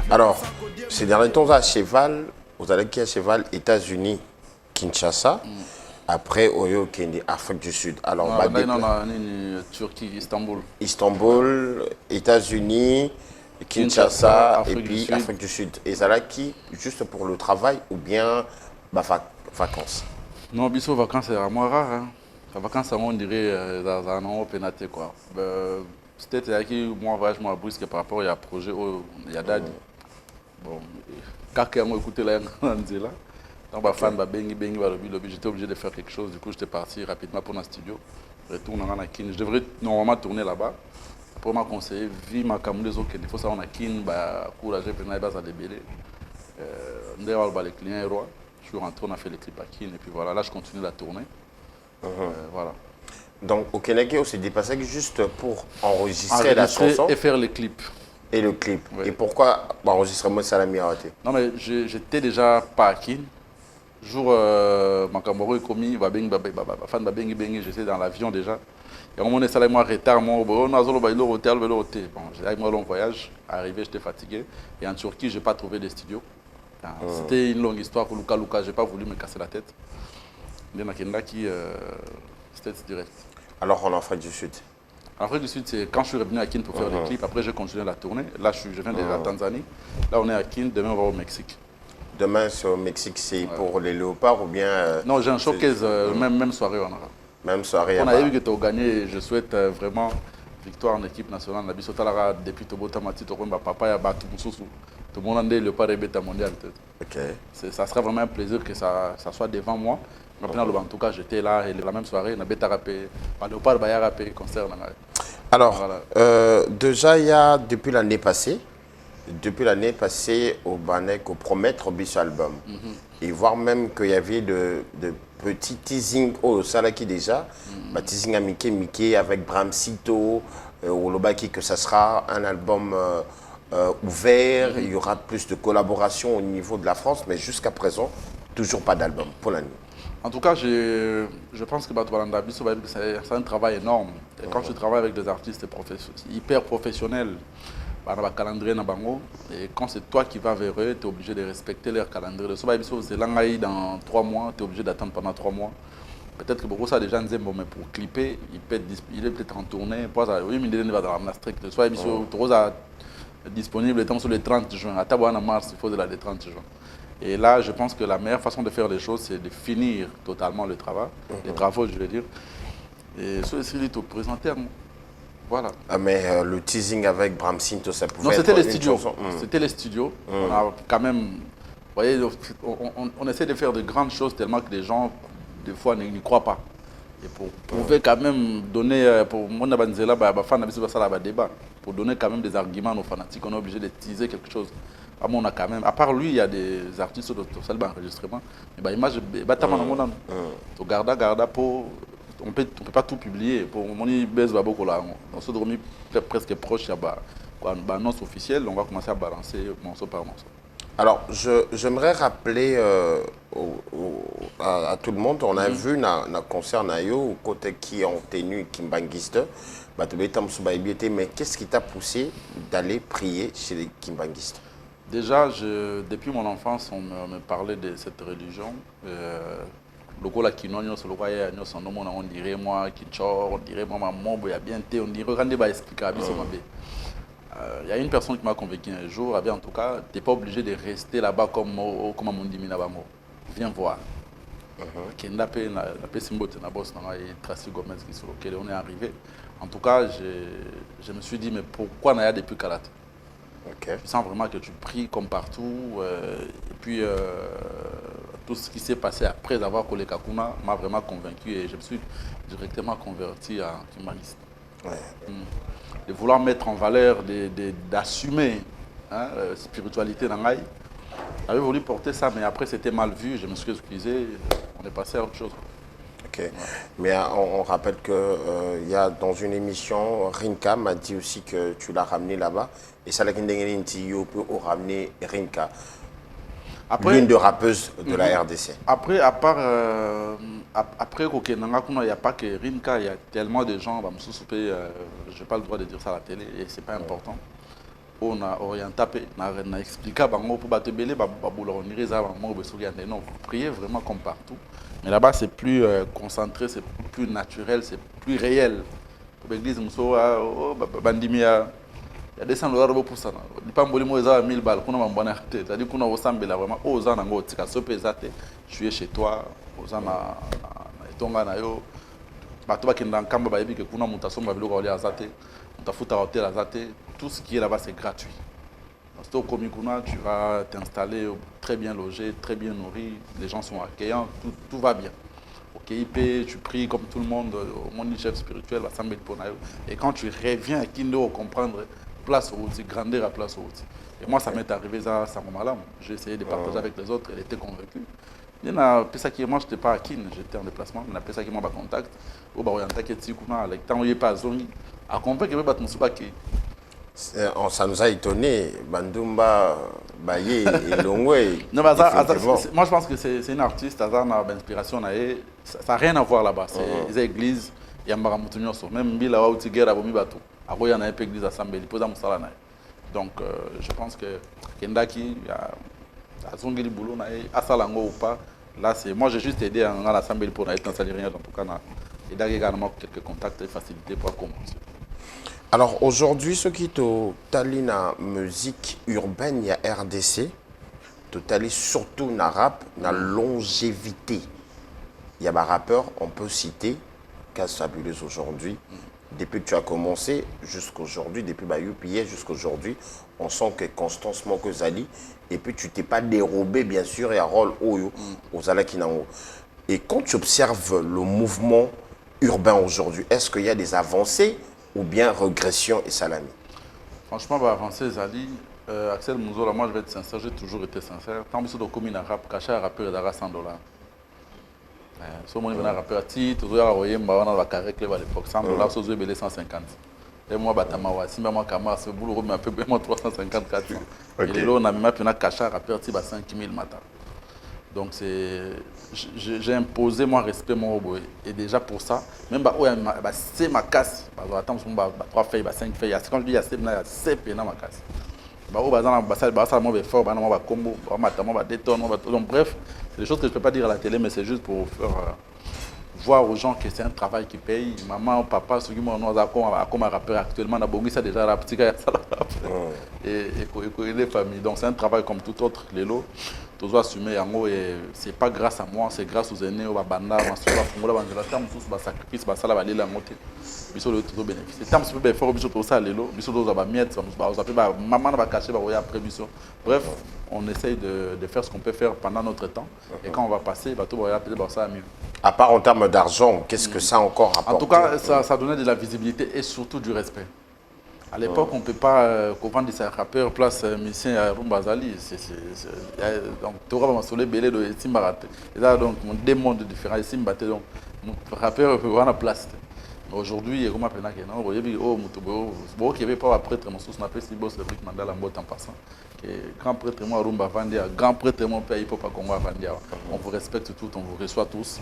Alors, ces derniers temps à cheval, vous allez qui à cheval, États-Unis, Kinshasa, après Oyo Kenya, Afrique du Sud. Alors, Turquie, Istanbul. Istanbul, États-Unis, Kinshasa, et puis Afrique du Sud. Et ça là qui, juste pour le travail ou bien vacances? Non, biso vacances c'est vraiment rare. Hein. Les vacances, on dirait, dans un an pénaté quoi. C'était aquí moi voyage moi brusque par rapport à projet il y a dadi. Bon, quand on écouté là, on dit là. Donc, ma fan, j'étais obligé de faire quelque chose. Du coup, j'étais parti rapidement pour un studio. Retourne en Kin. Je devrais normalement tourner là-bas. Après, m'a conseillé, vu ma camouflage, il faut ça en Kin, courager, puis on a débélé. D'ailleurs, les clients et roi. Je suis rentré, on a fait les clips à Kin. Et puis voilà, là, je continue la tournée. Voilà. Donc, au Kenya, on s'est dépassé juste pour enregistrer la chanson et faire les clips. Et le clip. Oui. Et pourquoi enregistrement Salami a raté? Non, mais j'étais déjà pas à Kin. Jour, Makamoro est commis, fan Babengi, j'étais dans l'avion déjà. Et on est allé moi retard, on a zolo hôtel. Bon, j'ai avec moi long voyage, arrivé, j'étais fatigué. Et en Turquie, j'ai pas trouvé de studio. C'était une longue histoire pour Luka, j'ai pas voulu me casser la tête. C'était direct. Alors en Afrique du Sud? En Afrique du Sud, c'est quand je suis revenu à Kin pour faire des clips. Après, j'ai continué la tournée. Là, je viens de la Tanzanie. Là, on est à Kin. Demain, on va au Mexique. Demain, au Mexique, c'est pour les léopards ou bien... non, j'ai un showcase, même soirée, on aura. Même soirée. On a vu que tu as gagné. Je souhaite vraiment victoire en équipe nationale. Depuis Tobota Mati, papa, il y a Tout le monde a le pas rébéta mondial. Ça sera vraiment un plaisir que ça soit devant moi. En tout cas, j'étais là et la même soirée, on a bêta rappé, Léopard Baya rappé, concert. Alors, voilà. Déjà, il y a depuis l'année passée, au Banek, au promettre au biche album, et voir même qu'il y avait de petits teasing au Salaki déjà, teasing à Mickey avec Bramsito, au Lobaki, que ça sera un album ouvert, il y aura plus de collaboration au niveau de la France, mais jusqu'à présent, toujours pas d'album pour l'année. En tout cas, je pense que c'est un travail énorme. Et quand je travaille avec des artistes hyper professionnels, calendrier et quand c'est toi qui vas vers eux, tu es obligé de respecter leur calendrier. Dans 3 mois, tu es obligé d'attendre pendant 3 mois. Peut-être que beaucoup ça déjà disent bon mais pour clipper, il est peut-être en tournée, oui, mais il va dans la strict. Soit il disponible sur le 30 juin. À Tabouana mars, il faut de la 30 juin. Et là, je pense que la meilleure façon de faire les choses, c'est de finir totalement le travail, les travaux, je veux dire. Et ce serait te présenter à moi. Voilà. Ah, mais le teasing avec Bramsinto, ça pouvait être une studios. chanson. C'était les studios. On a quand même... Vous voyez, on essaie de faire de grandes choses tellement que les gens, des fois, n'y croient pas. Et pour prouver quand même, donner... Pour mon Abanzela, débat. Pour donner quand même des arguments aux fanatiques, on est obligé de teaser quelque chose. On a quand même, à part lui, il y a des artistes de salle d'enregistrement. Mais l'image, on garde pour... On ne peut pas tout publier. Pour mon base, on se dormit presque proche, il y a une annonce officielle, on va commencer à balancer morceau par morceau. Alors, j'aimerais rappeler à tout le monde, on a vu un concert au côté qui ont tenu Kimbanguiste, mais qu'est-ce qui t'a poussé d'aller prier chez les Kimbanguistes? Déjà, depuis mon enfance, on me parlait de cette religion. Le coup là qui n'ont son nom, on dirait moi qui on dirait moi maman, il y a bien on dirait regardez va expliquer à il y a une personne qui m'a convaincu un jour, en tout cas, tu n'es pas obligé de rester là-bas comme on dit viens voir. Kendape na Simbote na boss na et Tracy Gomez qui sur lequel on est arrivé. En tout cas, je me suis dit mais pourquoi n'a depuis Kalate? Tu sens vraiment que tu pries comme partout. Et puis, tout ce qui s'est passé après avoir collé Kakuna m'a vraiment convaincu et je me suis directement converti à humaniste. De vouloir mettre en valeur, d'assumer la spiritualité dans l'Aïe. J'avais voulu porter ça, mais après c'était mal vu, je me suis excusé, on est passé à autre chose. Ouais. Mais on rappelle qu'il y a dans une émission, Rinka m'a dit aussi que tu l'as ramené là-bas. Et ça l'a ramené Rinka, l'une des rappeuses de la RDC. Après, à part, après il n'y a pas que Rinka, il y a tellement de gens, je n'ai pas le droit de dire ça à la télé et ce n'est pas important. on a orienté, on a expliqué pour battre belé, on irait ça, non, vous priez vraiment comme partout. Mais là-bas, c'est plus concentré, c'est plus naturel, c'est plus réel. L'église, bandimia. Il y a des $100 pour ça. Il n'y a pas de 1000 balles. C'est-à-dire qu'on a vraiment aux gens je suis chez toi, aux gens tout ce qui est là-bas, c'est gratuit. Au Komikuna, tu vas t'installer très bien logé, très bien nourri, les gens sont accueillants, tout va bien. Au KIP, tu pries comme tout le monde, au monde chef spirituel, et quand tu reviens à Kindo, comprendre place au outil, grandeur à place au outil. Et moi, ça m'est arrivé ça, ça m'a mal. J'ai essayé de partager avec les autres, elle était convaincue. Il y a ça qui moi, je n'étais pas à Kin, j'étais en déplacement, il y a ça qui m'a contact. Au Baroyanta qui est avec tant où il n'y a pas zongi, à convaincre que je vais battre mon soubaki. Ça nous a étonné, Bandumba, Baye et Longwe. Non, mais moi je pense que c'est une artiste, ça a d'inspiration, ça n'a rien à voir là-bas. C'est les églises, il y a même Bila Outigera, Bomibato. Il y a une église à Sambeli, donc je pense que Kendaki, à Zongili Boulou, à Salango ou pas, là c'est. Moi j'ai juste aidé à l'Assemblée pour être dans rien, en tout cas, et d'ailleurs également quelques contacts et facilités pour commencer. Alors aujourd'hui, ce qui est la musique urbaine, il y a RDC, totalement surtout dans rap, dans longévité. Il y a des rappeurs, on peut citer, Casse Fabuleuse aujourd'hui. Depuis que tu as commencé jusqu'aujourd'hui, depuis UPA jusqu'aujourd'hui, on sent que Constance Mokozali, et puis tu t'es pas dérobé bien sûr, et à rôle Oyo, aux Alakinango. Et quand tu observes le mouvement urbain aujourd'hui, est-ce qu'il y a des avancées ou bien régression et salami? Franchement, bah, avancer, Zali, Axel Mouzola, moi je vais être sincère, j'ai toujours été sincère. Tant que je suis dans la commune arabe, caché un rappeur d'ara $100. Si on a un rappeur, si tu as un carré à l'époque, $100, si tu as 150. Et moi, si moi, c'est boulot, mais un peu moins 354. Et là, on a même un caché un rappeur, c'est 5000 matin. Donc j'ai imposé mon respect, mon robot. Et déjà pour ça, même c'est ma casse. Attends, je 3 feuilles, 5 feuilles. Quand je dis c'est ma casse. Donc bref, c'est des choses que je ne peux pas dire à la télé, mais c'est juste pour faire voir aux gens que c'est un travail qui paye. Maman, papa, ceux qui m'ont comme un rappeur actuellement, on a beaucoup ça déjà, et les familles. Donc c'est un travail comme tout autre, les lots. Tous assumer yango et c'est pas grâce à moi, c'est grâce aux aînés, aux banda, masola, fongola, bandela, tam sous sacrifice, basala balela ngote. Biso le tout bénéfice. Tam sous be fort biso tout ça lelo, biso dos ba miette, ça nous appelle ba maman va cacher ba après biso. Bref, on essaye de faire ce qu'on peut faire pendant notre temps et quand on va passer, ba tout va appeler ba ça mieux. À part en termes d'argent, qu'est-ce que ça encore apporte? En tout cas, ça donnait de la visibilité et surtout du respect. À l'époque, on ne peut pas comprendre des rappeurs place musicien à Rumbazali. Donc, tu auras un belé de Simbarate. Et là, donc, deux mondes différents. Simbate, donc, mon rappeur peut avoir la place. Aujourd'hui, il y a un peu de oh, qui avait pas un prêtre, mon source n'a pas si beau, c'est Rick Mandala en passant. Grand prêtre, moi, Rumba Vandia, grand prêtre, mon père, il ne faut pas qu'on va Vandia. On vous respecte tous, on vous reçoit tous.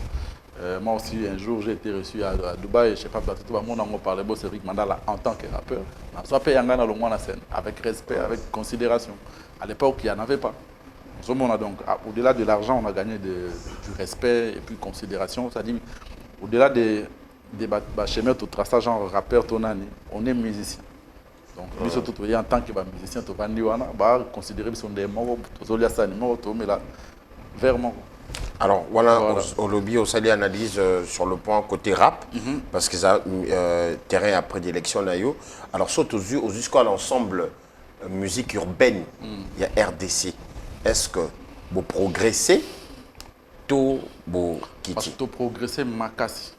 Moi aussi, un jour, j'ai été reçu à Dubaï, je ne sais pas, tout le monde en parlé, c'est Rick Mandala en tant que rappeur. Soit payé dans le monde scène, avec respect, avec considération. À l'époque, il n'y en avait pas. Donc, au-delà de l'argent, on a gagné du respect et puis considération. C'est-à-dire, au-delà des chemins de traçage, genre rappeur, on est musicien. Donc, nous sommes tous en tant que musicien, on va considérer que nous sommes des morts, mais là, vers moi. Alors, voilà, au lobby, au Sali analyse sur le point côté rap, parce que ça terrain à prédilection. Alors, surtout jusqu'à l'ensemble musique urbaine, il y a RDC. Est-ce que vous progressez, tout vous quittez? Tout progresser, ma casse.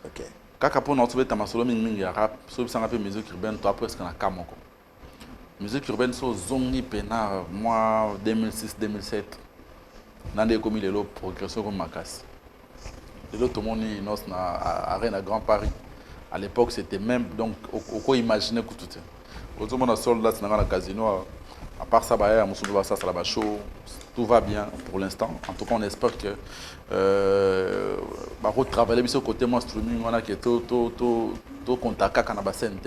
Ok. Quand on a trouvé ta masolo mingi rap, sauf ça on a fait musique urbaine, toi presque na kamoko. Musique urbaine so zongi pena moi 2006-2007. Dans des communes de progression comme ma casse. De l'autre monde il nos na arène à Grand Paris. À l'époque c'était même donc au quoi imaginer que tout est. Autour on a sol là dans le casino. À part ça, tout va bien pour l'instant. En tout cas, on espère que travailler sur le côté moi streaming, on a que tout contact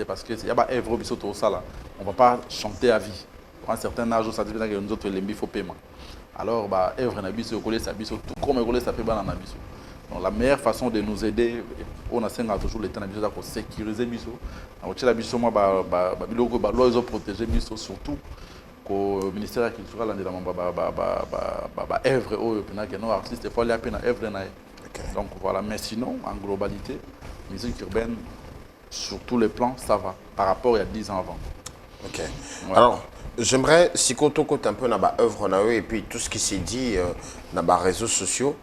parce que il y a pas œuvre sur tout ça là. on ne va pas chanter à vie. Pour un certain âge, ça dit que nous autres, il faut paiement. Alors, œuvre nabiso, tout comme on ça fait dans nabiso. Donc, la meilleure façon de nous aider, on a toujours le temps pour sécuriser biso. Alors, la biso, moi, ils ont protégé biso surtout. Le ministère culturel a œuvre que nos artistes faut aller à peine œuvre. Donc voilà, mais sinon, en globalité, musique urbaine, sur tous les plans, ça va, par rapport à il y a 10 ans avant. Ok. Ouais. Alors, j'aimerais, si on côté un peu dans l'œuvre, et puis tout ce qui s'est dit dans les réseaux sociaux,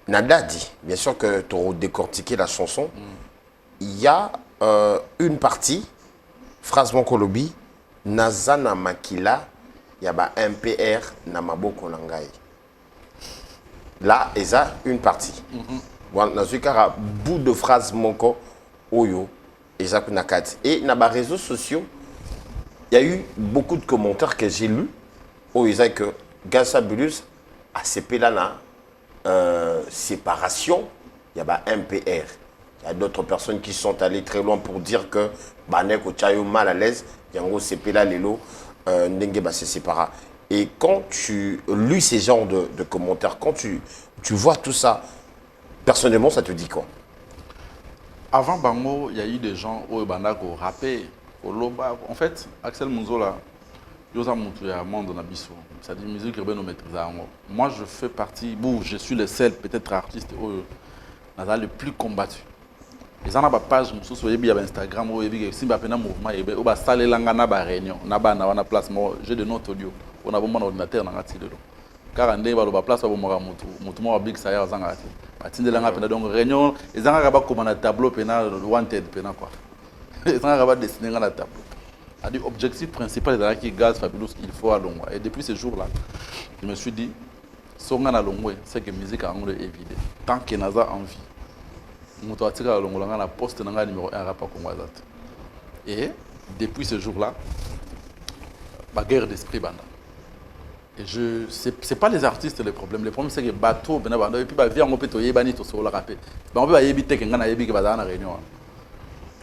Nada dit, bien sûr que tu as décortiqué la chanson, il y a une partie, phrase mon kolobi, Nazana Makila, il y a un MPR Namaboko Nangai. Là, il y a une partie. Dans un bout de phrase Moko, Oyo, et dans les réseaux sociaux, il y a eu beaucoup de commentaires que j'ai lus où ils disent que Gansabulus a séparé la séparation, il y a un MPR. Il y a d'autres personnes qui sont allées très loin pour dire que Banek ou Tchayo mal à l'aise, il y a un séparé l'élo, Ndenge se sépara. Et quand tu lis ces genres de commentaires, quand tu vois tout ça, personnellement, ça te dit quoi? Avant Bango, il y a eu des gens où Bandak ont rappé. En fait, Axel Mouzola, il y a un monde dans Abisso. C'est-à-dire musique urbaine, maîtrise. Moi, je fais partie, je suis le seul, peut-être artiste, le plus combattu. Les gens ont une page, il y a Instagram, il y a un mouvement, il y a réunion, j'ai de notes audio, on a un ordinateur dans la car on a une place où on a un big saillard. Donc, réunion, ils ont un tableau pénal, wanted pénal. Ils ont dessiné dans le tableau. L'objectif principal est que Gaz Fabulous, il faut à Longwa. Et depuis ce jour-là, je me suis dit, si on a à Longwa, c'est que la musique a évident. Tant qu'il y a envie, on doit tirer à Longwa, on a posté dans le numéro 1 rapport comme ça. Et depuis ce jour-là, la guerre d'esprit banda. Et c'est pas les artistes le problème. Le problème c'est que les bateaux, et puis les on peut te bani to sur la rapé. On peut éviter que ngana yebi que bazana na réunion.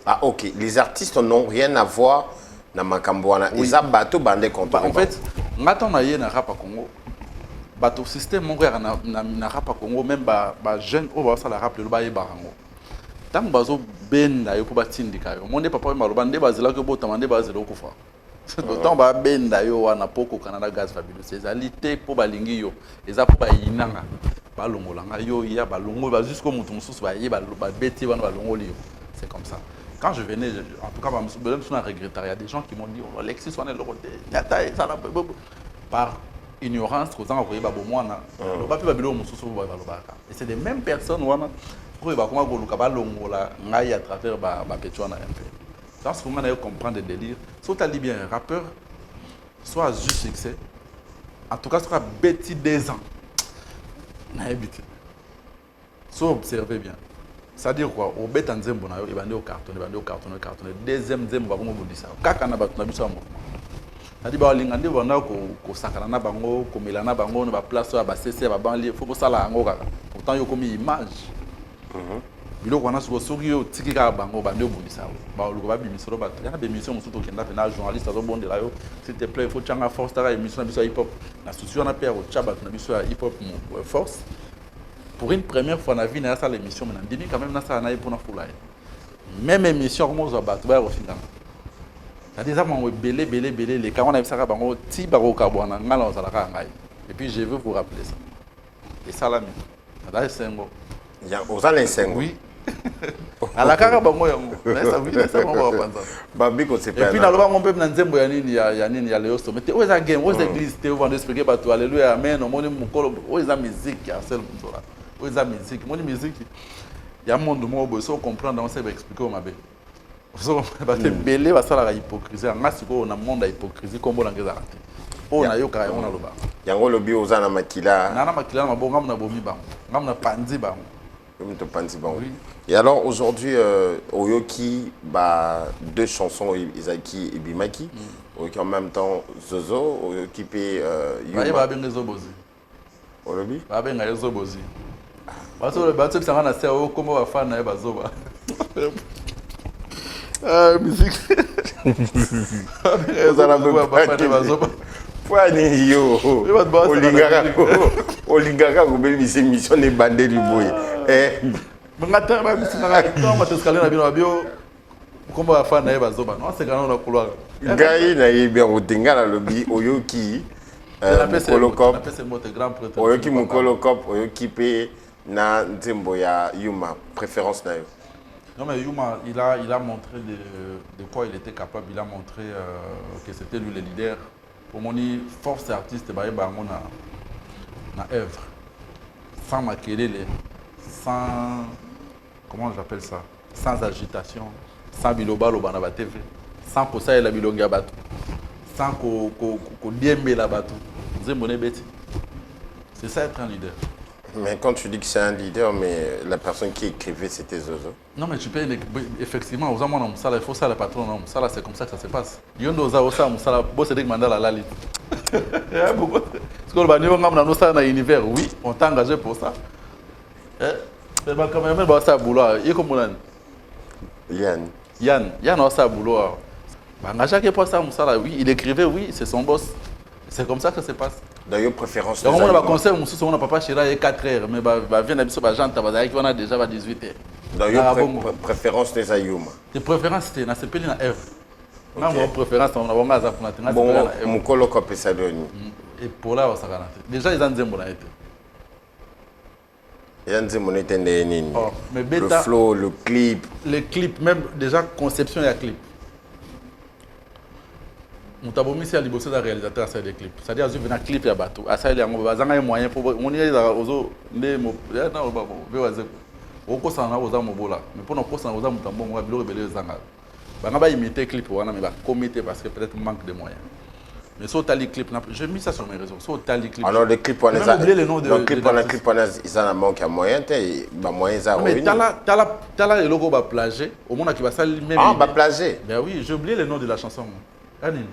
Ah ok, les artistes n'ont rien à voir dans Makambouana. Ils ont bateau bandé contre. En fait, maintenant on a yé na rap à Congo. Bateau système mon frère na rap à Congo même ba jeune au va ça la rap le ba yebarango. Tant bazo ben na yo pour batindika yo. Mon ne papa ma bande bazela que bo tamande bazela okufa. D'autant ba benda yo wana poko Canada Gaz Fabulous ces alités pour balingi yo eza pour ba inanga ba longolanga yo ya ba longo ba jusqu'au mutu mususu ba ye ba beti wana ba longoli yo. C'est comme ça. Quand je venais, en tout cas, je suis un regrettariat. Il y a des gens qui m'ont dit, oh, Alexis, on est le côté. Par ignorance, aux gens qui ont et c'est les mêmes personnes qui ont à travers Pétuana. Dans ce moment, on comprend des délires. Soit tu as dit bien un rappeur, soit juste succès. En tout cas, soit bêtis des ans. Soit observez bien. C'est-à-dire quoi? Au bête en zembo na yo, il va au carton. Deuxième zembo va comme vous dites ça. Kaka na batu na biso mo. C'est-à-dire ba lingande ba na ko sakana na bango, ko melana bango na ba place ba CC ba banlieue, faut ça la ngo kaka. Pourtant yo comme image. Bilo ko na soki yo tikika bango ba ndio bundisa. Ba luko ba bimisoro ba. Ya be émission musuto kenda fe na journaliste azo bonde la yo. S'il te plaît, il faut changa force ta émission na biso hip hop. Na studio na père au chaba na biso hip hop force. Pour une première fois dans la vie, il y a l'émission, mais il y a quand même pour la foule. Même émission, comme on a battu, au final. Il y a des belé, les carons, et puis je veux vous rappeler ça. Et ça, là, c'est un mot. Il y a aux alencengs. Oui. À la cara, bango yango. Ça oui, ça on va penser. Babi ko c'est pas. Et puis na loba on peut na nzembo ya nini ya leo so. Mais où est la game? Où est l'église? Tu vas expliquer bato alléluia amen. On moni mukolo. Où est la musique ya seul mutora? Où est la musique? Mon musique. Il y a un monde où on peut comprendre, on sait expliquer au mabe. So ba te belé ba sala la hypocrisie. Ngasi ko na monde ya hypocrisie comme on ngeza raté. On a yo ka on a loba. Yango lobi ozana makila. Na makila na mabonga na bomi ba. Ngam na panzi ba. Oui. Et alors aujourd'hui, Oyoki, deux chansons, Isaki et Bimaki, Oyoki en même temps Zozo, Oyoki pe Yuma. Il va bien Zobozi. Olobi? Va bien Zobozi. Parce que le bateau ça va na comment va faire na Zoba. Musique. Poani yo. Olingaka kobebisa émission ne bande du boy. Ngata ba bisika to matescale na bino bio. Kombo afa na eba zoba. Non c'est quand on a couloir. Ngai na yebi otenga na lobi oyoki Mukolokop. Oyoki Mukolokop, oyoki pe na nzembo ya Yuma, préférence na yo. Non mais Yuma, il a montré de quoi il était capable, il a montré que c'était lui le leader. Pour mon force artiste, bah na œuvre. Sans makelele, sans comment j'appelle ça, sans agitation, sans biloba lobana ba TV, sans ko ça la bilonga bato, sans ko diembe la bato. C'est ça être un leader. Mais quand tu dis que c'est un leader, mais la personne qui écrivait, c'était Zozo. Non, mais tu peux effectivement, il faut ça le patron, c'est comme ça que ça se passe. Yondo za osa musala, boss de mandala la lit. Parce que on a univers, oui, on t'a engagé pour ça. Mais quand même, bah ça boulot, il comme Yann a ça boulot. Bah engagé pour ça musala, oui, il écrivait, oui, c'est son boss. C'est comme ça que ça se passe. D'ailleurs, préférence. Donc, on a un conseil, on n'a pas chéri 4 heures, mais vient à gens, on a déjà 18 heures. D'ailleurs, préférence des Ayuma. Tes préférences, c'était dans ce pays, dans F. Mon préférence, on a un pour la bon, mon colloque ça donne. Et pour là, ça va. Déjà, ils ont dit que il y a des monnaie le flow, le clip. Le clip, même déjà, conception et clip. Mutabomi c'est liboso da réalisateur ça des clips. C'est-à-dire je venais clip ya bateau. Ça il y a un moyen pour on y est ozo ne mo na ba bo be waze. Oko sana oza mobola. Mais pour nous kosa oza mutambo mo bilo rebele zanga. Ba nga ba imiter clip wana mais ba comité parce que peut-être manque de moyens. Mais so tali clip j'ai mis ça sur mes réseaux. So tali clip. Alors les clips on les a le clip on a ils en manque à moyen té ba moyen ça mais tala le logo ba plager au monde qui va ça même. Ah ba plager. Ben oui, j'ai oublié le nom de la chanson. Anine.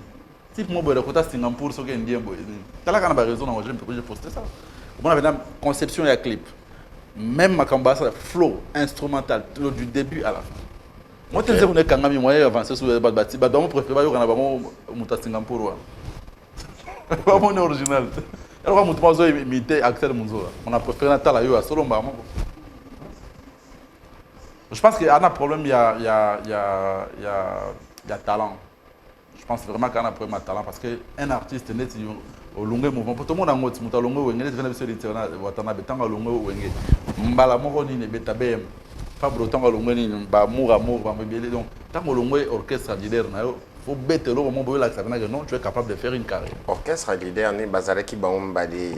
Si moi je suis Singapour, c'est un diable. Tu as raison, j'ai posté ça. On avait une conception et un clip. Même ma cambassa, flow, instrumental, du début à la fin. Moi, je suis quand même moyen avancer sur le bâti. Je préfère que Singapour. C'est pas mon original. Alors, je vais imiter Axel Munzola. On a préféré Nathalie à Solomba. Je pense qu'il y a un problème, il y a talent. Je pense vraiment qu'il y a un problème de talent parce qu'un artiste net au long mouvement pour tout le monde en mode muta longo wengene devient sur l'internet watana betanga longo wenge mbala moko ni ne betabem pas brotonga longo ni ba amour ba mbele donc tant longo orchestre leader na yo faut bête le moment boyo la ça veut dire non tu es capable de faire une carrière orchestre leader ni bazala ki ba mbali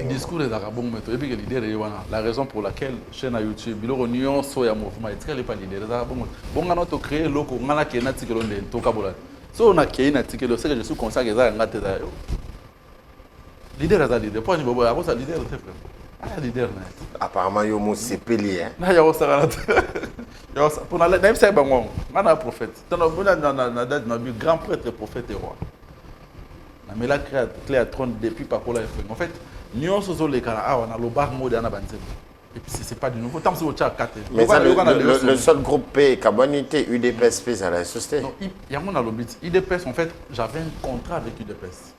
discours des arabons mais et puis que leader est wana la raison pour laquelle chaîne YouTube biloko nyonso ya mouvement est très pas leader des arabons bon ngana to créer loko ngana ke na tikelo nde to kabola. So on a créé un article, c'est que je suis conscient que ça a un leader à leader. Pourquoi je ne sais pas leader de frère? Ah leader. Apparemment il y a un CPLI. Non il y a ça. Pour la même c'est bon. On a un prophète. Dans le grand prêtre prophète et roi. Mais là clé à trône depuis par quoi en fait nous sommes les cas on a le bar mode en abandoné. Et puis c'est pas du nouveau. Tant que c'est au chat 4. Mais ça, le seul groupe P, Cabonité, UDPS, ça la société. Non, il y a mon alobit. UDPS, en fait, j'avais un contrat avec UDPS.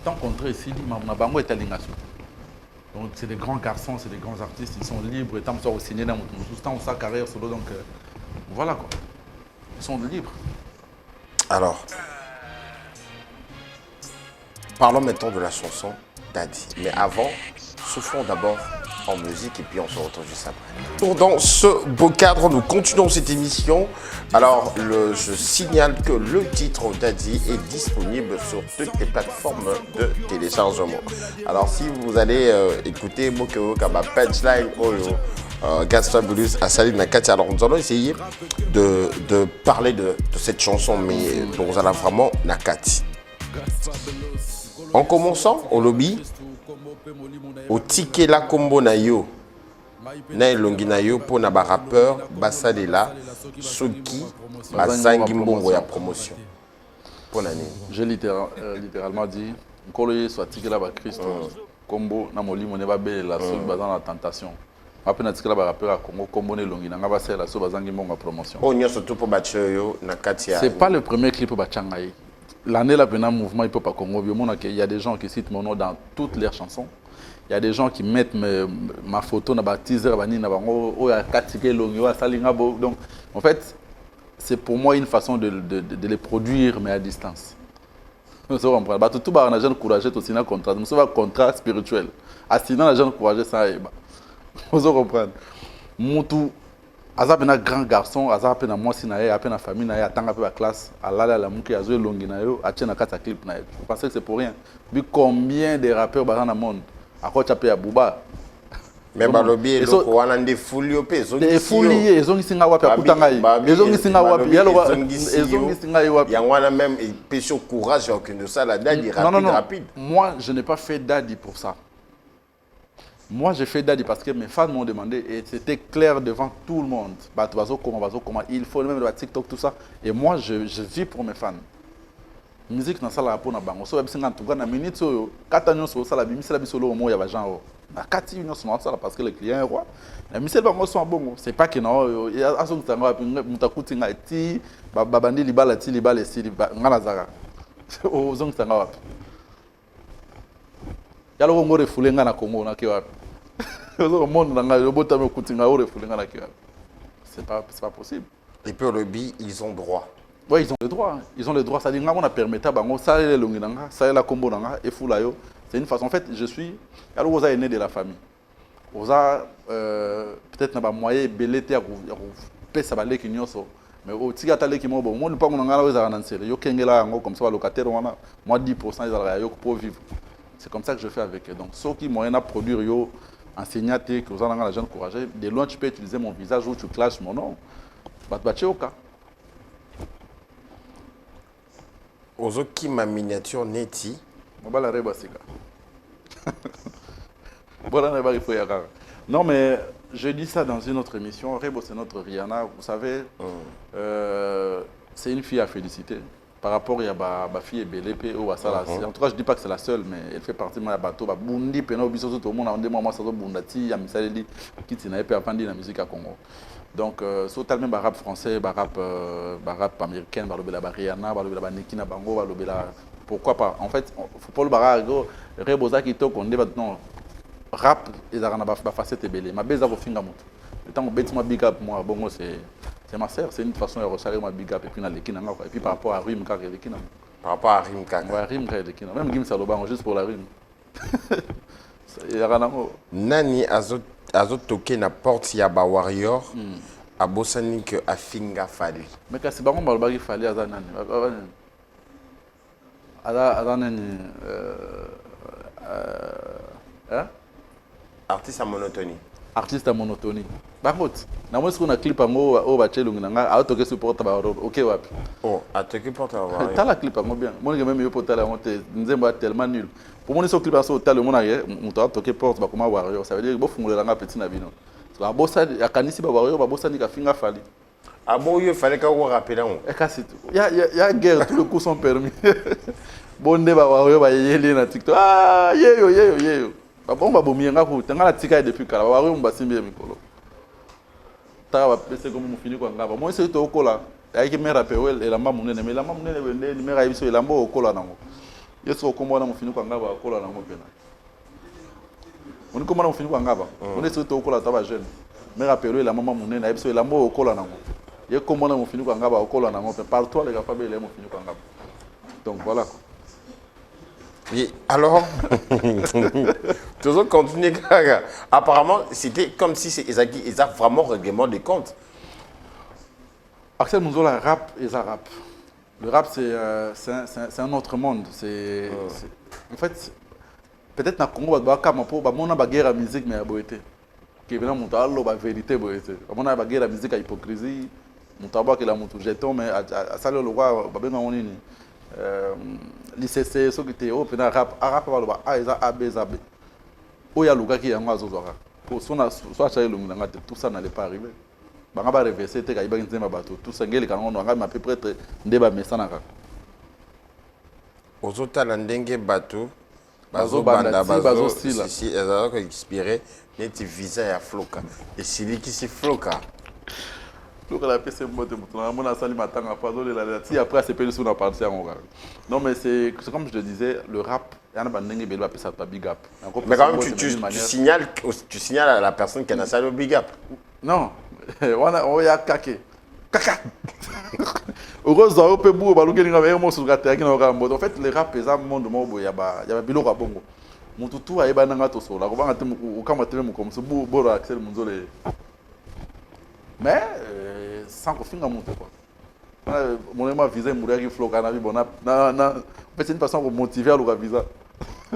Tant contrat ici, ma bango est à l'ingation. Donc c'est des grands garçons, c'est des grands artistes, ils sont libres. Et tant que ça au signé dans mon temps, sa carrière solo, donc voilà quoi. Ils sont libres. Alors, parlons maintenant de la chanson Daddy. Mais avant, soufflons d'abord en musique et puis on se retrouve juste après. Dans ce beau cadre, nous continuons cette émission. Alors, je signale que le titre Daddy est disponible sur toutes les plateformes de téléchargement. Alors, si vous allez écouter Mokeo Kaba Punchline Oyo, Gaston Bulus, Asali Nakati, alors nous allons essayer de parler de cette chanson, mais dont on a vraiment Nakati. En commençant au lobby, au ticket la combo na yo na elongi na yo pour na ba rappeur basalela soki bazangi mbongo ya promotion pour nani. J'ai littéralement dit nkolo ye soit ticket la ba Christ combo na molimo ne ba belela soki bazana la tentation Après, na tikala ba rappeur à Congo, Kombone Longi, na ngaba sela so bazangi monga promotion. Oh, n'y a surtout pour Bachoyo, na Katia. C'est pas le premier clip Bachangaï. L'année là, pendant mouvement hip hop à Congo, il y a des gens qui citent mon nom dans toutes leurs chansons. Il y a des gens qui mettent ma photo dans le teaser, donc en fait, c'est pour moi une façon de les produire, mais à distance. Vous comprenez? Tout le monde a encouragé aussi un contrat, c'est un contrat spirituel. Sinon, les gens encouragé ça. Vous comprenez? Moutou, Azap est un grand garçon, Azap est un moi sinae, Azap est une famille, Azap est la classe, Alala la mouki, Azap est longi nayo, Azap est un clip nayo. Vous pensez que c'est pour rien? Vu combien de rappeurs dans le monde, à quoi tu as Bouba? Mais balobi et donc on a des fouilles au pays. Des fouilles, ils ont ici na wapi akutangai. Ils ont ici na wapi. Ils ont ici na wapi. Il y a même pécho courage aucune de ça la daddy rapide. Moi, je n'ai pas fait daddy pour ça. Moi, j'ai fait daddy parce que mes fans m'ont demandé et c'était clair devant tout le monde. Comment il faut même le TikTok tout ça. Et moi, je vis pour mes fans. Musique na sala pour na bango. So bisinga tuga na minute so katanyo so sala bimisela bisolo mo ya ba genre. Na kati union so sala parce que le client est roi. Na misel bango so bongo. C'est pas que non aso tanga mutakuti nga ti babandi libala ti libala si ngala zaka. O zong tanga wapi. Yalo ngo refule nga na Congo na ke wapi. Zo monde na nga bota me kutinga o refule nga na ke wapi. C'est pas possible. Et puis le bi ils ont droit. Oui, ils ont le droit. Ils ont le droit. Ça dit, on a permis ça, ça est longinanga, ça est la combo nanga, et foulayo. C'est une façon. En fait, je suis. Alors, vous êtes né de la famille. Vous avez peut-être n'a pas moyen belleté à vous payer ça balai qui n'y a pas. Mais au tigata les qui m'ont bon, moi ne pas mon engagement aux arnanceurs. Yo kengela ngo comme ça locataire moi 10% ils allaient yo pour vivre. C'est comme ça que je fais avec eux. Donc ceux qui moyen à produire yo enseignate que vous en avez la jeune courageux. De loin tu peux utiliser mon visage ou tu clashes mon nom. Batbaché au cas. Ozo qui ma miniature neti. Mobala reba sika. Non mais je dis ça dans une autre émission. Rebo c'est notre Rihanna. Vous savez, c'est une fille à féliciter. Par rapport à ma fille Belépé ou à ça. En tout cas je dis pas que c'est la seule, mais elle fait partie de mon bateau. Bundi pena obiso tout le monde a demandé moi ça bundati ya misaleli qui tina epé afandi la musique à Congo. Donc, sur le rap français, rap américain, Rihanna, Nikina Bango, pourquoi pas? En fait, il faut pas le barrage. Reboza qui toque, on dit non, rap, ils ont pas facette belé. Ma beza au finga mout. Le temps où bête ma big up, moi, bon, c'est ma sœur, c'est une façon de resserrer ma big up et puis dans les kina. Et puis par rapport à Rimka, les kina. Par rapport à Rimka. Ouais, Rimka, les kina. Même Gim Saloban, juste pour la rime. Nani Azot toqué na porte Yaba Warrior à Bossani que à Finga Fali. Mais quand c'est pas bon, il fallait à Zanani. Artiste à monotonie. Artiste à monotonie. Par contre, na moi ce qu'on a clip en haut bachelor nganga a toqué support ba OK wapi. Oh, a toqué porte à Warrior. T'as la clip en bien. Moi même yo porter la monter nzemba tellement nul. Pour moi, ce clip à sauter le monde ailleurs, on t'a toqué porte comme Warrior. Ça veut dire que bon fondé la petit navino. La bossa a kanisi ba Warrior, ba bossa ni ka finga fali. Ah bon, il fallait qu'on rappelle on. Et casse tout. Il y a guerre, tous les coups sont permis. Bon débat Warrior ba yeli na TikTok. Ah, yeyo. Ba bon ba bomienga ko tanga la tika depuis kala Warrior mba simbi mikolo. Ta ba pese comme mon fini ko ngaba. Moi c'est to okola. Aiki me rappel et la mama munene mais la mama munene wende ni mera ibiso la mbo okola nango. Yeso komona mufini kwa ngaba okola nango pena. On komona mufini kwa ngaba. On est surtout okola taba jeune. Mais rappelez la maman munene na biso la mbo okola nango. Ye komona mufini kwa ngaba okola nango pe partout les capables les mufini kwa ngaba. Donc voilà. Oui, alors toujours continuer. Apparemment, c'était comme si ils ont vraiment règlement des comptes. Axel Munzola rap et ça rap. Le rap, c'est un autre monde. En fait, peut-être dans le Congo, il y a une guerre à la musique, mais il y a une vérité. Il y a une vérité. Il y a une guerre à la musique, à l'hypocrisie. Il y a un jeton, mais à ça, le roi, il y a une l'ICC, ce qui était au rap, rap, il y a A, B, Z, B. Il y a un gars qui est en Zozora. Pour tout ça n'allait pas arriver. Banga reverser te kaiba nzema bato tout ça ngeli kango nga ma peu près ndeba mesana ka ozota la ndenge bato bazobanda ti bazosila si ezalaka expiré neti visa ya floka esilikisi floka floka la pese mbote moto na mona sali matanga pa zolela ti après c'est pelu sur la partie en oral. Non mais c'est comme je te disais le rap yana bandenge belo apesa ta big up. Mais quand même tu signales à la personne qui a ça le big up. Non, on ya kake. Kaka. Heureusement, on peut bouger, balouger les gars, moi sur la terre qui n'a pas en fait, les rap, les âmes, monde, moi, il y a bilo rabongo. Mon toutou a ébana nangato so. La roba a tenu au camatele mon comme ce beau beau accès le monzole. Mais sans qu'on finisse à monter quoi. Mon aimant visé mourir qui flotte canavi bon na en fait c'est une façon pour motiver à le visa.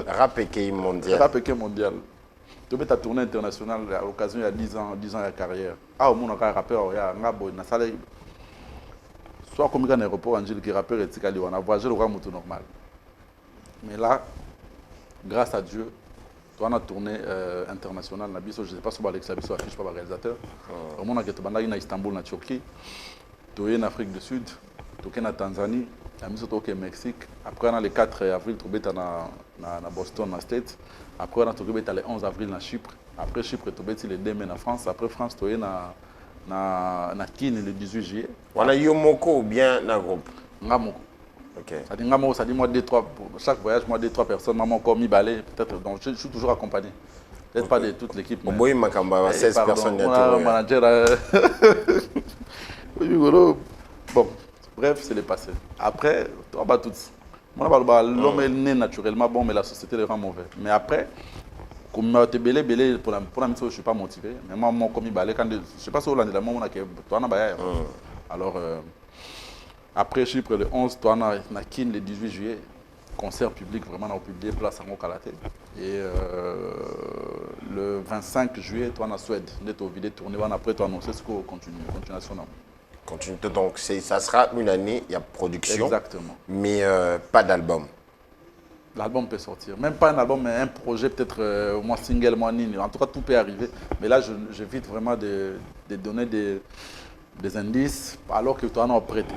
Rap est mondial. Rap est mondial. Tu peux ta tournée internationale à l'occasion il y a 10 ans de carrière. Ah au monde on a rappeur il y a un gars na salle soit comme un aéroport Angel qui rappeur et Tikali on a voyagé le roi moto normal. Mais là grâce à Dieu tu as une tournée internationale na biso je sais pas si Alex Abiso affiche pas réalisateur. Au monde on a été bandagi na Istanbul na Turquie. Tu es en Afrique du Sud, tu es en Tanzanie, tu es au Mexique. Après, on a le 4 avril, tu es à Boston, dans les States. Après, on a le 11 avril à Chypre. Après Chypre, tu es le 2 mai en France. Après France, tu es à Kine le 18 juillet. On a Yomoko ou bien un groupe? Ngamoko. Ok. Ça dit moi 2-3, chaque voyage, moi 2-3 personnes, maman comme Ibalé, peut-être. Donc je suis toujours accompagné. Peut-être pas de toute l'équipe. Mais... Oui, Makamba, 16 personnes. Mon manager. Bon, bref, c'est le passé. Après, l'homme est né naturellement bon, mais la société le rend mauvais. Mais après, comme tu es belé, pour la mission, je ne suis pas motivé. Mais moi, comme il balai, je ne sais pas si on a dit la moment où alors, après Chypre, le 11, tu as Kin le 18 juillet, concert public, vraiment, on a publié place en Kalaté. Et le 25 juillet, tu as Suède, on est au vidéo tourné, après tu as annoncé ce qu'on continue, continuation. Donc ça sera une année, il y a production. Exactement. Mais pas d'album. L'album peut sortir. Même pas un album, mais un projet, peut-être moi single, moi nini. En tout cas, tout peut arriver. Mais là, j'évite vraiment de donner des indices alors que tu en as prêté.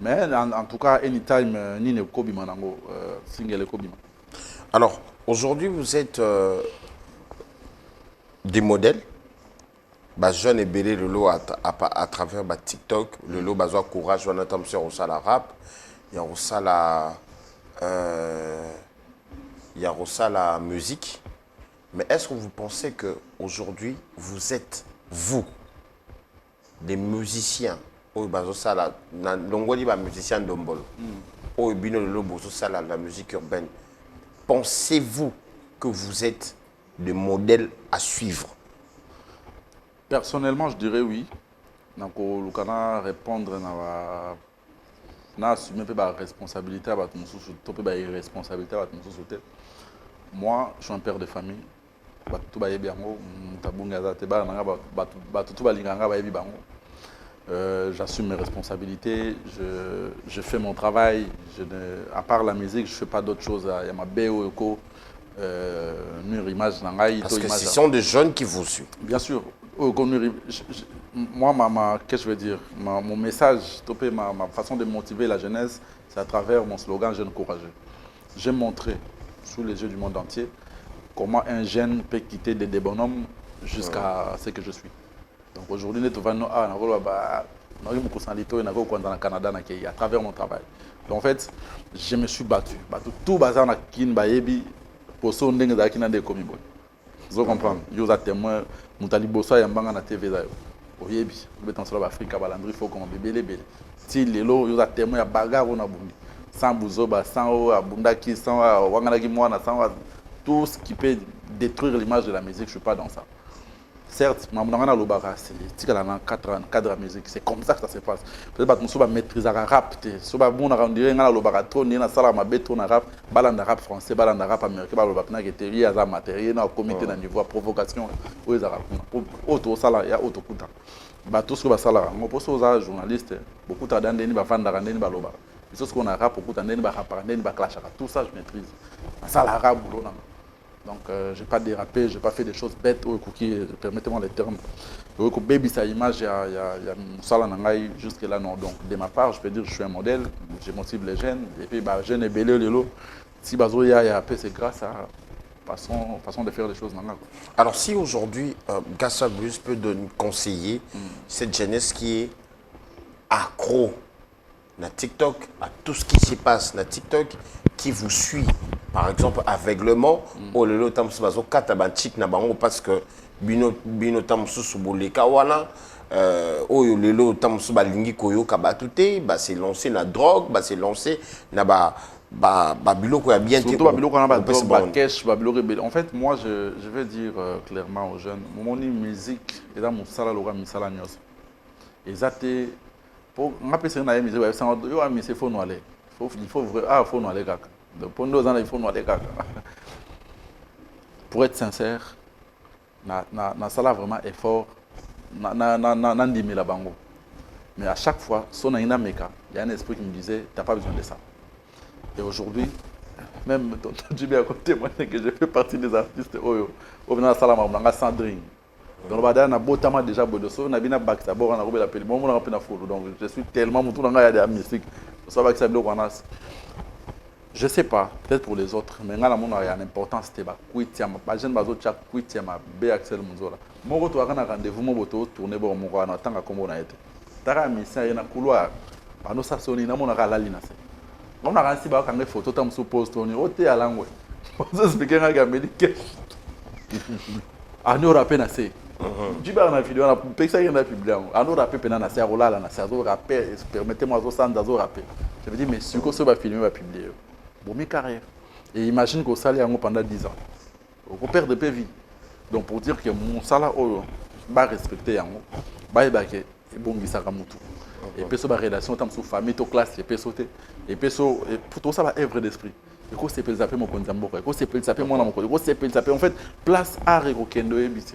Mais en tout cas, anytime, nini Kobi Manango, single Kobi. Alors, aujourd'hui, vous êtes des modèles. Bah, jeune et belé le lot à travers bah, TikTok, le lot besoin courage, on attend sur au la rap, il y a aussi la musique. Mais est-ce que vous pensez que aujourd'hui vous êtes vous des musiciens au bazosa la longoli ba musicien d'ombolo au bino le lobo ça la musique urbaine. Pensez-vous que vous êtes des modèles à suivre? Personnellement, je dirais oui. Donc, on peut répondre à assumer la responsabilité, à la irresponsabilité. Moi, je suis un père de famille. J'assume mes responsabilités, je fais mon travail. À part la musique, je ne fais pas d'autres choses. Il y a ma BO, parce que ce sont des jeunes qui vous suivent. Bien sûr. Moi, qu'est-ce que je veux dire? Mon message, ma façon de motiver la jeunesse, c'est à travers mon slogan Jeune courageux. J'ai montré sous les yeux du monde entier comment un jeune peut quitter des bonhommes jusqu'à ce que je suis. Donc aujourd'hui, nous sommes au Canada à travers mon travail. Donc en fait, je me suis battu. Tout bazar na kin bayebi pour son dingue d'akina de komibo. Vous comprenez? Vous êtes témoin, vous avez bossé à la TV. Vous avez vu, vous êtes en Afrique, il faut qu'on bébé. Si les lots, vous êtes témoin à bagarre, on a bondi. Sans bouzoba, sans abundaki, sans wanganaki moana, sans tout ce qui peut détruire l'image de la musique, je ne suis pas dans ça. Certes, c'est un cadre de musique, c'est comme ça que ça se passe. Peut-être que tu maîtrises le rap, tu dirais que rap français, rap américain, il y a matériel, comité de niveau, provocation, il y a auto salaire, il y a auto coût. Tout ce que salaire, on pose aux journalistes, beaucoup de gens qui vont vendre, ce qu'on a rap, beaucoup de gens qui vont clash, tout ça je maîtrise. Ça la rap, donc, je n'ai pas dérapé, je n'ai pas fait des choses bêtes, permettez-moi les termes. Baby, sa image, il y a Moussala Nangaï, jusque-là, non. Donc, de ma part, je peux dire que je suis un modèle, je motive les jeunes, et puis, jeune et belé, Si Bazo ya c'est grâce à façon de faire les choses. Alors si aujourd'hui, Gassa Blues peut conseiller cette jeunesse qui est accro na TikTok, à tout ce qui se passe na TikTok, qui vous suit, par exemple aveuglement, au lelo tamsu bazo kata banchik na bango parce que bino tamsu suboleka wana, oyo lelo tamsu balingi koyoka batute, ba se lancer na drogue, ba se lancer na biloko ya bien. Surtout biloko na ba drogue, ba cash, ba biloko rebelle. En fait, moi je vais dire clairement aux jeunes, mon musique et dans mon sala lora misala nyos. Ezate pour m'appeler na musique, ouais, ça yo ami c'est faut noaler. Il faut vrai faut noaler kaka. Donc pour nous il faut noaler kaka. Pour être sincère, na sala vraiment effort na ndimi la bango. Mais à chaque fois, son ina meka, il y a un esprit qui me disait t'as pas besoin de ça. Et aujourd'hui, même tonton Djibi a témoigné que je fais partie des artistes Oyo. Au final, ça m'a Sandrine. Donc, on a botama déjà bodoso, on a bien bac d'abord, on a roulé la pelle. Moi, on a rappelé la photo. Donc, je suis tellement mon tour dans la de mystique. Ça va que ça bloque en as. Je sais pas, peut-être pour les autres, mais là, il y a une importance. C'était pas kuitiama. Pas jeune bazo tchak kuitiama. B Axel Munzola. Mon retour à un rendez-vous, mon retour tourner bon mon roi, tant comme on a été. Tara mission, il y a un couloir. Par nos sassoni, on a la ligne. On a reçu des photos, on se pose, on est au thé à l'angle. On se explique à la médicale. On a rappelé assez. Du bas, on a vidéo, on a publié, on a publié. On a rappelé, on a assez roulé, on a assez rappelé. Permettez-moi de s'en rappeler. Je me dis, mais si on va filmer, on va publier. Bon, mes carrières. Et imagine qu'au salaire pendant 10 ans. On perd de vie. Donc, pour dire que mon salaire, va respecter, va évacuer, et bon, il s'arrête tout. Et puis, la relation, dans la famille, dans la classe, et puis, et puis, pour tout ça, va œuvre d'esprit. Et quand c'est pour zapper mon konzambo, et quand c'est pour zapper mon amour, et quand c'est pour zapper, en fait, place art et kendo et bisi.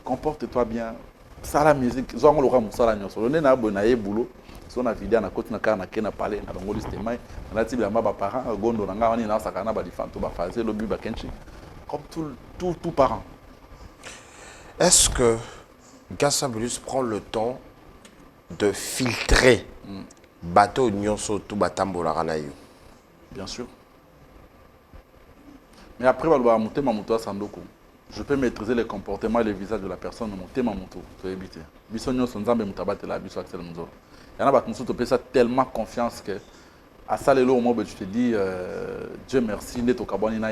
Comporte-toi bien. Ça la musique, zo ngolo ka musala nyoso. Le na bona ye boulot. So na vidéo na koti na kana kena parler na ngolo stemai. Na tibi ba ba parents gondo na ngani na sakana ba difanto ba fazer le but ba kenchi. Comme tout parent. Est-ce que Gassa Blues prend le temps de filtrer bateau nyonso tout batambola ranayo? Bien sûr. Mais après, je peux maîtriser les comportements et les visages de la personne. Il y en a qui ont tellement confiance que à ça, tu te dis, Dieu merci,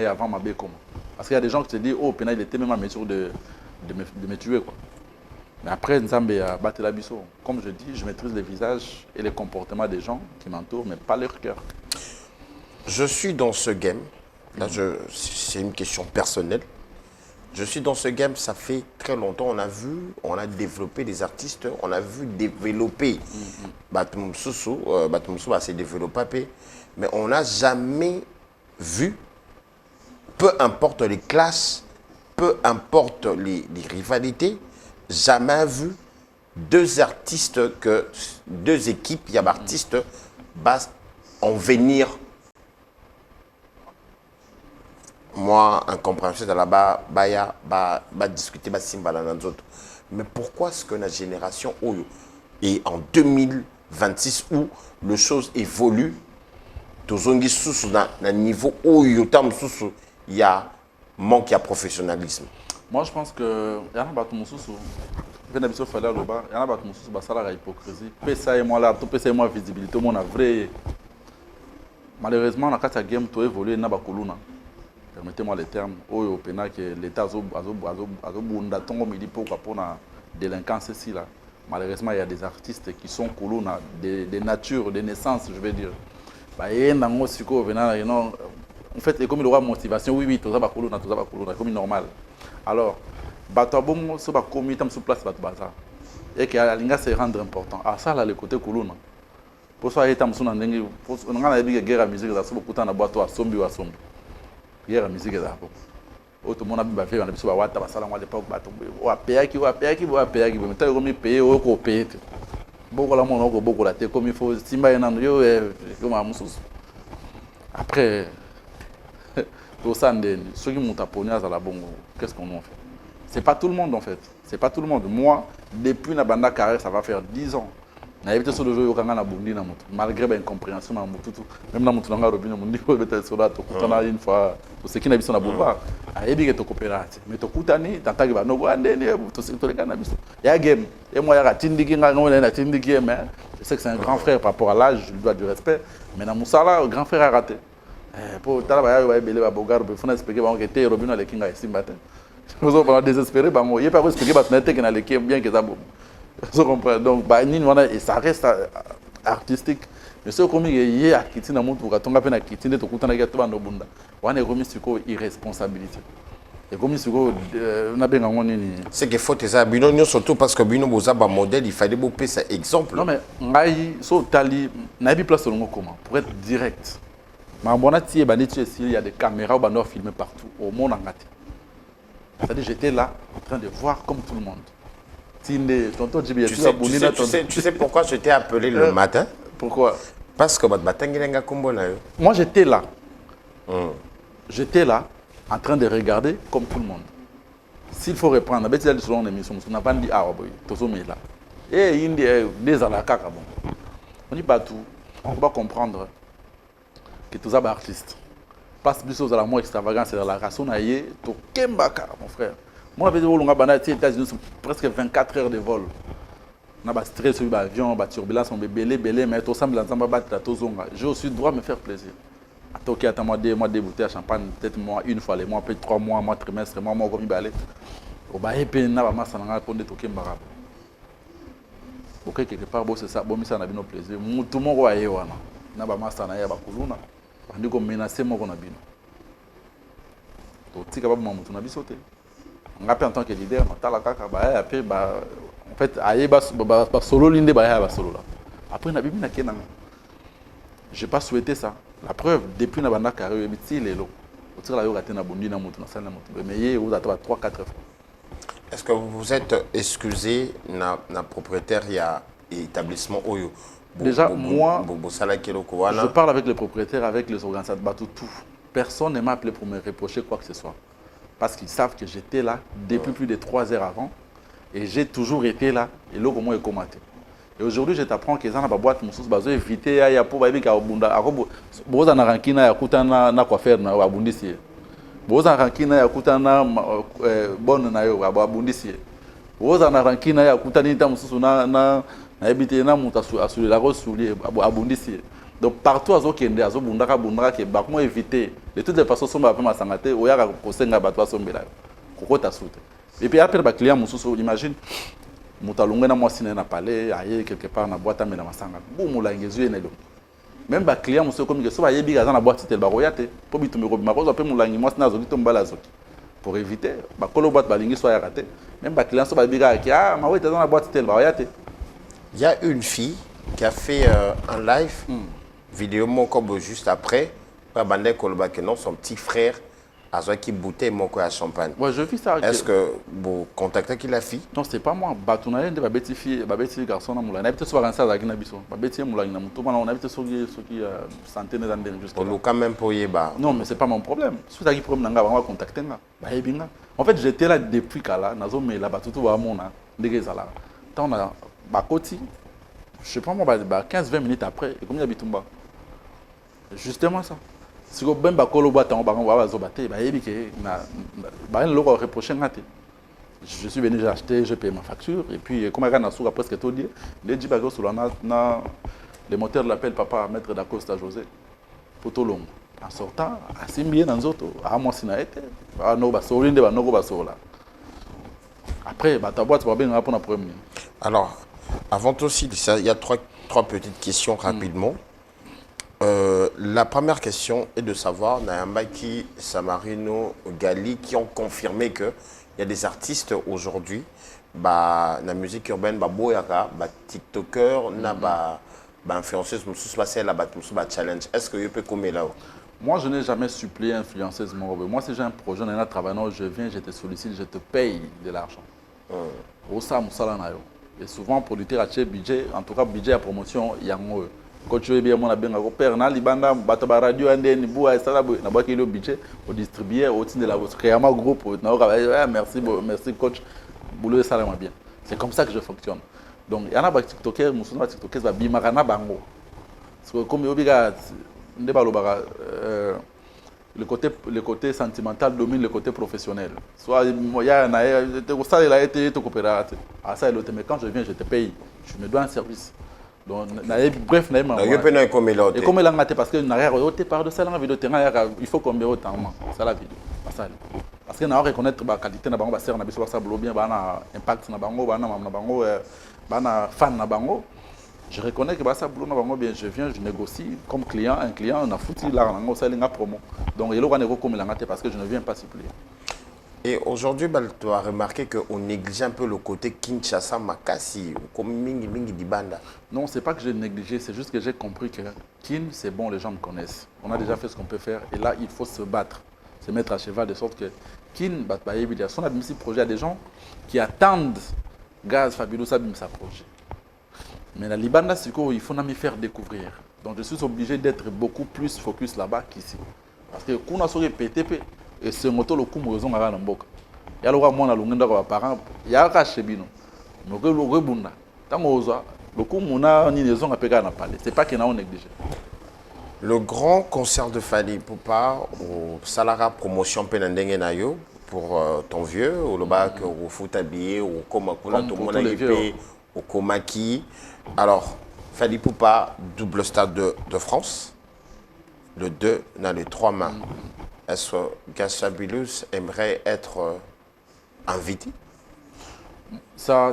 avant ma bécom. Parce qu'il y a des gens qui te disent, oh, il était même à mesure de me tuer. Quoi. Mais après, comme je dis, je maîtrise les visages et les comportements des gens qui m'entourent, mais pas leur cœur. Je suis dans ce game. Là, c'est une question personnelle. Je suis dans ce game, ça fait très longtemps. On a développé des artistes, on a vu développer. Batum Soussou s'est développé, mais on n'a jamais vu, peu importe les classes, peu importe les rivalités, jamais vu deux artistes, deux équipes, il y a artistes, en venir. Moi, incompréhension de là-bas, discuter, mais pourquoi est-ce que la génération et en 2026 où les choses évoluent, dans un niveau où il y a manque de professionnalisme? Moi, je pense que il y a une hypocrisie. Moi visibilité, mon vrai. Malheureusement, dans la game, tout évolue, il y a permettez-moi les termes, que l'État a pour la délinquance ici. Malheureusement, il y a des artistes qui sont des natures, des naissances, je veux dire. En fait, comme il aura motivation, oui, tout ça va comme normal. Alors, Batouabon, ça va commis sur place, et que l'Inga se rendre important. Ah, ça, là, le côté Koulouna. Pour ça, il y a une guerre à musique, il y a beaucoup de temps à Sombi ou à Sombi. Hier la musique est là. Tout le monde a bien fait, on a besoin de watts, ça à l'époque, on a payé, mais t'as remis payé, on a payé. Beaucoup la monde, on a beaucoup la tête, comme il faut, Simba et Nando, comme un moussous. Après, tout ça, ceux qui m'ont taponné à la bongo, qu'est-ce qu'on en fait? C'est pas tout le monde en fait, c'est pas tout le monde. Moi, depuis la bande carré, ça va faire 10 ans. na évité sur le jeu yokanga na bundi na moto malgré ba incompréhension na moto même na moto nga robina mundi ko beta sur là to kutana une fois to ce qui na biso na boulevard a yebi ke to coopérative mais to kutani tantaki ba no bande ne to se to le kana biso ya game et moi ya tindiki nga ngona na tindiki mais je sais que c'est un grand frère par rapport à l'âge je lui dois du respect mais na musala grand frère a raté pour tala ba ya belé ba bogar be fona expliquer ba ngete robina le kinga isimbate nous on désespéré ba mo yepa ko expliquer ba tnete que na le qui bien que ça bon. Je comprends. Donc, et ça reste artistique. Mais ce comme il y a Kitty na mutu katonga pe na Kitty nde tokutana ke to bando bunda. Wana ekomi siko irresponsabilité. Ekomi siko na benga ngoni ni. C'est que faut ça bino surtout parce que bino boza ba modèle, il fallait beau ça exemple. Non mais ngai so tali na bi place longo comment pour être direct. Ma bona tie ba netie il y a des caméras au bando filmer partout au monde en gâté. C'est-à-dire j'étais là en train de voir comme tout le monde. Tu sais pourquoi je t'ai appelé le matin? Pourquoi? Parce que moi j'étais là. J'étais là en train de regarder comme tout le monde. S'il faut reprendre, selon l'émission, on n'a pas dit ah oui, tout là. Et il y a des alaka bon. On dit pas tout. On va comprendre que tous les artistes passent plus aux amours extravagants, c'est la race on a yé to kembaka mon frère. Moi, je suis aux États-Unis, presque 24 heures de vol. On a pas stress sur l'avion, la turbulence, on est belé, mais tout ça, j'ai aussi le droit de me faire plaisir. À Tokyo, attends-moi des bouteilles à champagne, peut-être moi une fois les mois, peut-être 3 mois, mois trimestre, moi comme il balai. Au bas, et puis, on a pas ça, on a pour Tokyo Mbara. Ok, quelque part, c'est ça, bon, ça, on a bien plaisir. Tout le monde va y aller, on a pas ça, on a pas kuluna. On dit qu'on menace moi qu'on a bien. Donc, si capable, on a bien sauté. En tant que leader, en fait, solo l'inde solo là. Après, je n'ai pas souhaité ça. La preuve, depuis que j'ai carrière, je suis mais vous avez 3-4 fois. Est-ce que vous vous êtes excusé na propriétaire et établissement Oyo? Déjà, moi, je parle avec les propriétaires, avec les organisateurs, tout. Personne ne m'a appelé pour me reprocher quoi que ce soit. Parce qu'ils savent que j'étais là depuis plus de 3 heures avant. Et j'ai toujours été là. Et là, comment est commenté. Et aujourd'hui, je t'apprends que dans la boîte, je vais éviter à pour baby ka bunda. Boza na rankina ya kutana na quoi faire na abundisi. Boza rankina ya kutana bonne na yo abundisi. Boza na rankina ya kutani ta mususu na ebite na muta asuli la rosuli abundisi. Donc partout à Zokende, à Zobundaka, Bundaka, comment éviter de toutes les façons, on va faire ma sangaté, ou y a un conseil à battre son bela. Pourquoi t'as sauté? Et puis après, le client, imagine, Moutalunga na moi siné na palais, ailleurs quelque part na boîte à mena masanga. Boum, moula ingézu nelo. Même le client, monsieur comme que soit yebi gazan na boîte tel baroyate, pour bitu me robi marozo pe moula ngi moi siné zoki tombala zoki. Pour éviter, ba kolo boîte balingi soit raté. Même le client soit biga qui ah ma ouais t'es dans la boîte tel baroyate. Il y a une fille qui a fait un live. Vidéo mon comme juste après, son petit frère a qui bouteille mon à champagne. Ouais, je vis ça. Est-ce que vous contactez qui la fille? Non, c'est pas moi. Batounaye de babeti fille, babeti garçon na moula. N'habite soit ça avec nabiso. Babeti moula na muto. On habite sur qui santé dans des jusqu'à. On quand même pour yeba. Non, mais c'est pas mon problème. Si ça qui problème nanga, on va contacter nga. Bah ebinga. En fait, j'étais là depuis kala. Nazo mais là batutu wa mona. Ndege là. Tant on a bakoti. Je sais pas moi 15-20 minutes après et comme il habite Tumba. Justement ça. Si vous avez un bakolo boîte en baron va zobater, bah ébi que na bah un logo reproché ngate. Je suis venu j'ai acheté, j'ai payé ma facture et puis comme on a souka presque tout dit, les dit bagos sur na le moteur l'appelle papa maître d'Acosta José. Poto long. En sortant, assez bien dans auto, à moi sina été, ah no ba solinde ba no ba sola. Après bah ta boîte va bien répondre à problème. Alors, avant aussi, il y a trois petites questions rapidement. La première question est de savoir, Nayambaki, Samarino, Gali, qui ont confirmé qu'il y a des artistes aujourd'hui, la musique urbaine, boyaka, TikToker, influenceuse, challenge. Est-ce que vous pouvez comme là? Moi, je n'ai jamais supplié influenceuse. Moi, si j'ai un projet, on a travaillé, je viens, je te sollicite, je te paye de l'argent. Et souvent, producteur a un budget, en tout cas, budget à promotion, il y a un quand tu es bien, mon abien, père, na libanda, bataba radio, ande, niboua, et ça, na bois qui le budget, au distribuer, au sein de la créama groupe, merci, merci coach, boulot et ça bien. C'est comme ça que je fonctionne. Donc il y en a des TikTokers, musulmans TikTokers ba bimakana bango. Parce que comme obiga ndeba lobara le côté sentimental domine le côté professionnel. Soit il y a ça il a été coopérateur. Ah ça l'autre mais quand je viens je te paye. Je me dois un service. Donc bref na donc yo pena comme l'autre. Et comme la ngate parce que na rien au par de ça la vidéo terrain il faut combien autant ça la vidéo. Ça parce que na reconnaître ba qualité na bango ba ser na biso ba ça bien ba na impact na bango ba na bango ba na fan na bango. Je reconnais que ça boulot na bango bien je viens je négocie comme client un client on a foutu là na ça linga promo. Donc il aura négo comme la ngate parce que je ne viens pas suppléer. Et aujourd'hui, tu as remarqué qu'on néglige un peu le côté Kinshasa Makassi, comme Mingi Dibanda. Non, c'est pas que j'ai négligé, c'est juste que j'ai compris que Kin, c'est bon, les gens me connaissent. On a déjà fait ce qu'on peut faire et là, il faut se battre, se mettre à cheval de sorte que Kin, son admissible projet à des gens qui attendent Gaz Fabulous Sabim sa projet. Mais la Libanda, c'est qu'il faut me faire découvrir. Donc je suis obligé d'être beaucoup plus focus là-bas qu'ici. Parce que quand on a sauvé PTP, et ce moto le coup raison à la mboka ya lo moi na lungenda ko parents ya ka shebino no ke lo rebunda tango oza le coup mona ni raison apeka na parler c'est pas que na on néglige. Le grand concert de Fally Ipupa au Salara promotion penandenge na yo pour ton vieux au loba que au foot habillé au komakula tout le monde épé au komaki. Alors Fally Ipupa double stade de France le 2 dans les 3 mains. Est-ce que Gaz Fabulous aimerait être invité? Ça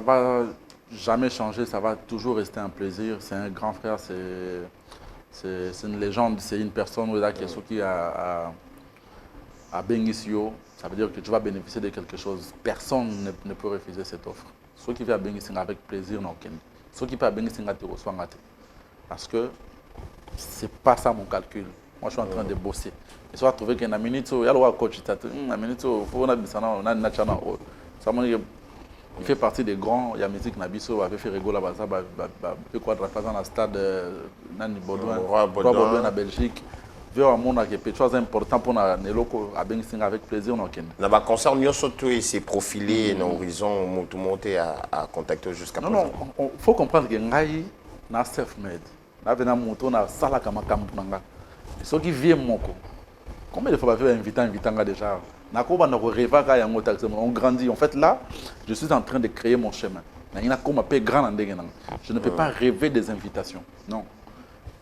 va jamais changer, ça va toujours rester un plaisir. C'est un grand frère, c'est une légende, c'est une personne qui a Bengisio. Ça veut dire que tu vas bénéficier de quelque chose. Personne ne peut refuser cette offre. Ceux qui viennent à Bengisio avec plaisir, non. Ceux qui viennent à Bengisio reçoivent. Parce que ce n'est pas ça mon calcul. Moi, je suis en train de bosser. Et soit trouver qu'il y a une minute, il y a le coach, il fait partie des grands. Il y a musique Nabiso, avait fait rigoler là-bas, il quoi dans le stade Nani Baudouin, Baudouin en Belgique. Vu un monde qui est très important pour les locaux à Bengising avec plaisir. Dans le concert, nous surtout s'est profilé dans l'horizon, tout monter à contacter jusqu'à présent. Non, il faut comprendre que Ngai n'a self-made. Là, venant monter na sala kama kampanga. Ceux qui viennent mon co. Combien de fois vais inviter déjà? On grandit. En fait, là, je suis en train de créer mon chemin. Je ne peux pas rêver des invitations. Non.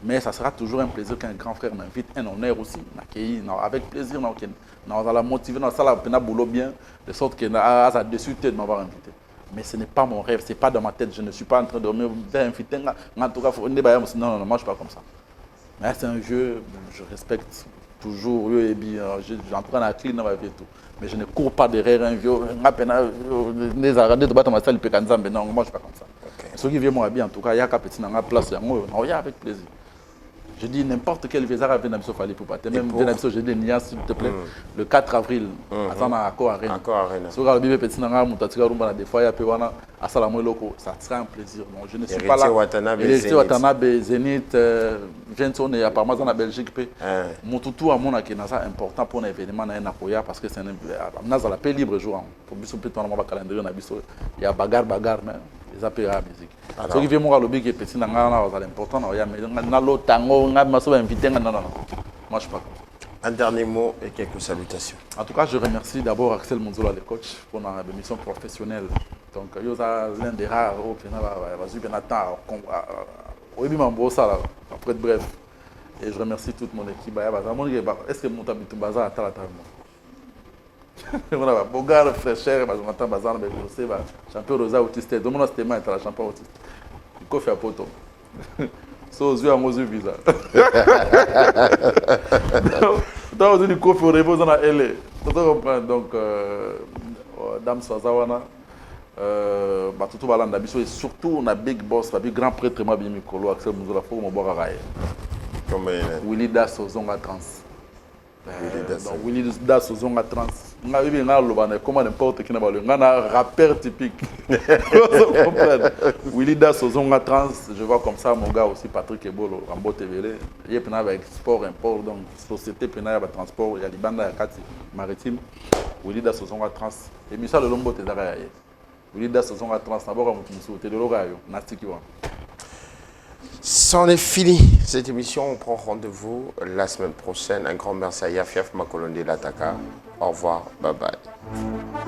Mais ça sera toujours un plaisir qu'un grand frère m'invite. Un honneur aussi. Avec plaisir. On va la motiver. Ça va boulot bien. De sorte que ça a dessus de m'avoir invité. Mais ce n'est pas mon rêve. Ce n'est pas dans ma tête. Je ne suis pas en train de m'inviter. En tout cas, non, moi, je ne suis pas comme ça. Mais c'est un jeu, je respecte toujours, j'entraîne à la clean dans ma vie et tout. Mais je ne cours pas derrière un vieux, non, moi je ne suis pas comme ça. Ceux qui viennent m'habiller, en tout cas, il y a un petit dans la place, il y a avec plaisir. Je dis n'importe quel visa vient à Fally Ipupa. Même je dis Nia, s'il te plaît, le 4 avril, à Accor Arena. Si vous regardez petit dans des fois, ça sera un plaisir. Donc, je ne suis pas là. Héritier Watanabe, Zénith, Jenson et apparemment dans la Belgique. Mon toutou à mon avis, c'est important pour un événement parce que c'est un paix libre jour. Pour que vous calendrier, il y a bagarre, mais les appels à la musique. Ceux qui viennent me lobby qui est petit, c'est important. Moi, je suis pas. Un dernier mot et quelques salutations. En tout cas, je remercie d'abord Axel Monzola, le coach, pour la émission professionnelle. Donc, il y a l'un des rares après bref. Et je remercie toute mon équipe. Est-ce que mon tabitou bazar a la table? Bogar fraîcheur, on entend bazar, mais je sais, champion rosa autiste. Demande à ce thème, la champion autiste. Il coffre à poto. So, aux yeux à mon yeux bizarre. Dans le coffre au repos dans la LA. Donc, Dame Swazawana, Batutu Balanda Biso et surtout on a Big Boss, Big Grand Prêtre, moi, bien Mikolo, Axel Mouzola, Fou, mon boire à Raye. Willy Das aux Zonga Trans. Donc, Willy Das aux Zonga Trans. On a vu comment n'importe qui n'a pas le rappeur typique. Willy Das aux Zonga Trans, je vois comme ça mon gars aussi, Patrick Ebolo, Rambo TVL. Il y a avec sport, import, donc société, il y a transport, il y a Libanda, il y a Kati, maritime. Willy Das aux Zonga Trans. Et Michel Lombo, tu es leader ce sont à transnabo comme musu te logayo nastikiwa. C'en est fini. Cette émission, on prend rendez-vous la semaine prochaine. Un grand merci à Yafiaf Makolonde Lataka. Au revoir. Bye bye.